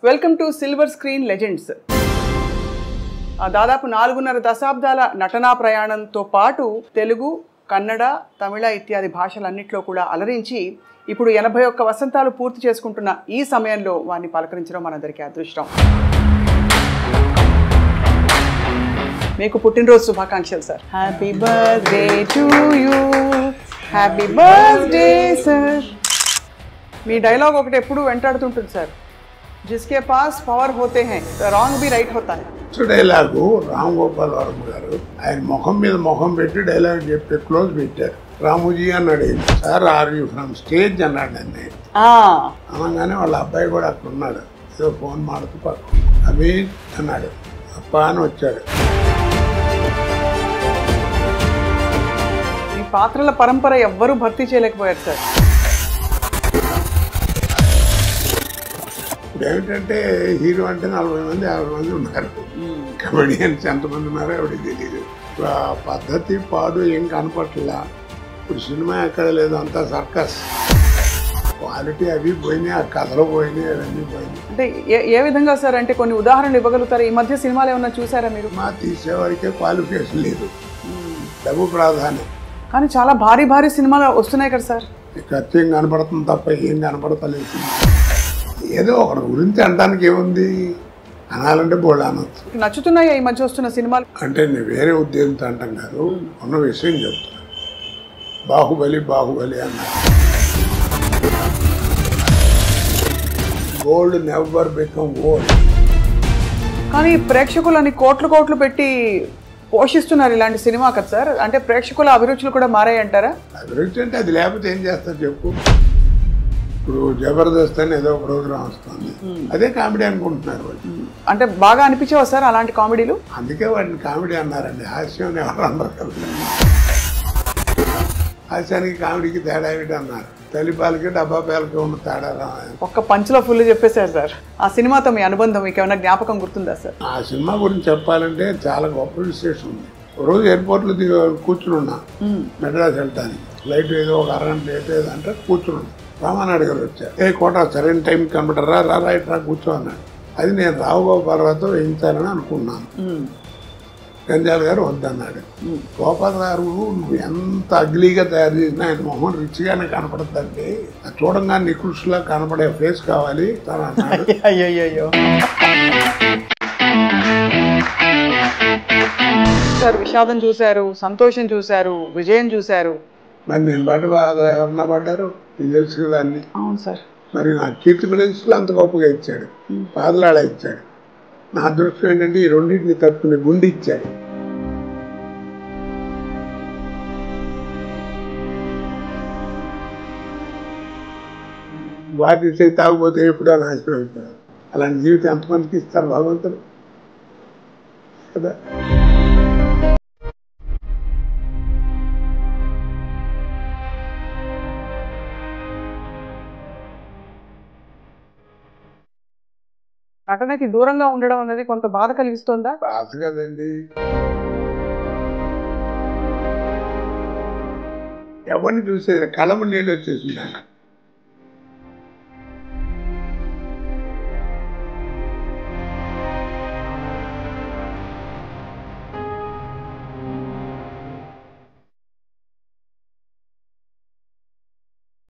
Welcome to silver screen legends. దాదాపు 4.5 దశాబ్దాల నటనా ప్రయాణంతో పాటు తెలుగు, కన్నడ, తమిళ ఇత్యాది భాషలన్నింటిలో కూడా అలరించి ఇప్పుడు 81 వసంతాలు పూర్తి చేసుకుంటున్న ఈ సమయంలో వారిని పలకరించడం మనందరికీ అదృష్టం. మీకు పుట్టినరోజు శుభాకాంక్షలు sir. Happy birthday to you. Happy birthday sir. Me dialogue ఒకటి ఎప్పుడు వెంటాడుతుంటుంది సార్. जिसके पास పవర్ होते हैं రాంగ్ भी రైట్ होता है. డైలాగు రామ్ గోపాల్ వర్మ గారు ఆయన ముఖం మీద ముఖం పెట్టి డైలాగ్ చెప్పి క్లోజ్ పెట్టారు. రాముజీ అన్నాడు, sir are you from stage అన్నాడు. అన్నీ అనగానే వాళ్ళ అబ్బాయి కూడా అక్కడ ఉన్నాడు. ఏదో ఫోన్ మాడుతూ పక్క అమీన్ అన్నాడు. అప్ప అని వచ్చాడు. ఈ పాత్రల పరంపర ఎవ్వరూ భర్తీ చేయలేకపోయారు సార్. ఇప్పుడు ఏమిటంటే హీరో అంటే 40 మంది 50 మంది ఉన్నారు. కమెడియన్స్ ఎంతమంది ఉన్నారో ఎవరికి తెలియదు. ఇప్పుడు ఆ పద్ధతి పాడు ఏం కనపట్లా. ఇప్పుడు సినిమా ఎక్కడ లేదు, అంతా సర్కస్. క్వాలిటీ అవి పోయినాయి, ఆ కథలు పోయినాయి, అవన్నీ పోయినాయి. అంటే ఏ విధంగా సార్? అంటే కొన్ని ఉదాహరణలు ఇవ్వగలుగుతారు? ఈ మధ్య సినిమాలు ఏమన్నా చూసారా మీరు? మా తీసేవారికే క్వాలిఫికేషన్ లేదు, డబ్బు ప్రాధాన్యం. కానీ చాలా భారీ భారీ సినిమాలు వస్తున్నాయి కదా సార్. ఖర్చు ఏం కనపడుతుంది తప్ప ఏం కనపడతలేదు. ఏదో ఒకటి గురించి అనడానికి ఏముంది, అనాలంటే బోల్డ్ అనొచ్చు. నచ్చుతున్నాయా ఈ మధ్య వస్తున్న సినిమాలు? అంటే నేను వేరే ఉద్దేశంతో అంటాం కాదు, ఉన్న విషయం చెప్తున్నా. బాహుబలి బాహుబలి అన్నారు. Gold never become old. కానీ ప్రేక్షకులని కోట్లు పెట్టి పోషిస్తున్నారు ఇలాంటి సినిమా కదా సార్. అంటే ప్రేక్షకుల అభిరుచులు కూడా మారాయంటారా? అభిరుచి అంటే అది లేకపోతే ఏం చేస్తారు చెప్పు. ఇప్పుడు జబర్దస్త్ అని ఏదో ప్రోగ్రామ్ వస్తుంది, అదే కామెడీ అనుకుంటున్నారు వాళ్ళు. అంటే బాగా అనిపించేవా సార్ అలాంటి కామెడీలు? అందుకే వాటిని కామెడీ అన్నారండి. హాస్యం ఎవరు అన్నారు కదా. హాస్యానికి కామెడీకి తేడా ఏమిటి అన్నారు. తల్లిపాలకి డబ్బా పాలకి ఉన్న తేడా. ఒక్క పంచులో ఫుల్ చెప్పేశారు సార్. ఆ సినిమాతో మీ అనుబంధం మీకు ఏమైనా జ్ఞాపకం గుర్తుందా సార్? ఆ సినిమా గురించి చెప్పాలంటే చాలా గొప్ప విశేషం ఉంది. రోజు ఎయిర్పోర్ట్లో కూర్చుని ఉన్నా, మెడ్రాస్ వెళ్ళటానికి. ఫ్లైట్ ఏదో ఒక అరగంట లేట్ ఏదంటే కూర్చుని ఉన్నా. రామానాయుడు గారు వచ్చారు. కోట సరైన టైం కనబడరా, రైట్ రా కూర్చో అన్నాడు. అది నేను రావు గోపాలరావుతో వేయించాలని అనుకున్నాను. గంజాల గారు వద్దన్నాడు. గోపాల్ గారు నువ్వు ఎంత అగ్లీగా తయారు చేసినా ఆయన మొహం రిచ్గానే కనపడుతుందండి, అది చూడంగా నికృష్లా కనపడే ఫేస్ కావాలి అన్నాడు. అయ్యో సార్, విషాదం చూశారు, సంతోషం చూశారు, విజయం చూశారు. మరి నేను బట్టి ఎవరన్నా పడ్డారు ఇది తెలుసు కదా అన్ని. అవును సార్. మరి నా కీర్తి ప్రదేశ్లో అంత గొప్పగా ఇచ్చాడు, పాదలాడ ఇచ్చాడు. నా అదృష్టం ఏంటంటే ఈ రెండింటిని తట్టుకునే గుండె ఇచ్చాడు. వాటి తాగిపోతే ఎప్పుడో నాశనం అయిపోయారు. అలాంటి జీవితం ఎంతమందికి ఇస్తారు భగవంతుడు కదా. నటనకి దూరంగా ఉండడం అనేది కొంత బాధ కలిగిస్తుందా? బాధ కదండి. ఎవరిని చూసేది కళ్ళము నీళ్ళు వచ్చేసింది.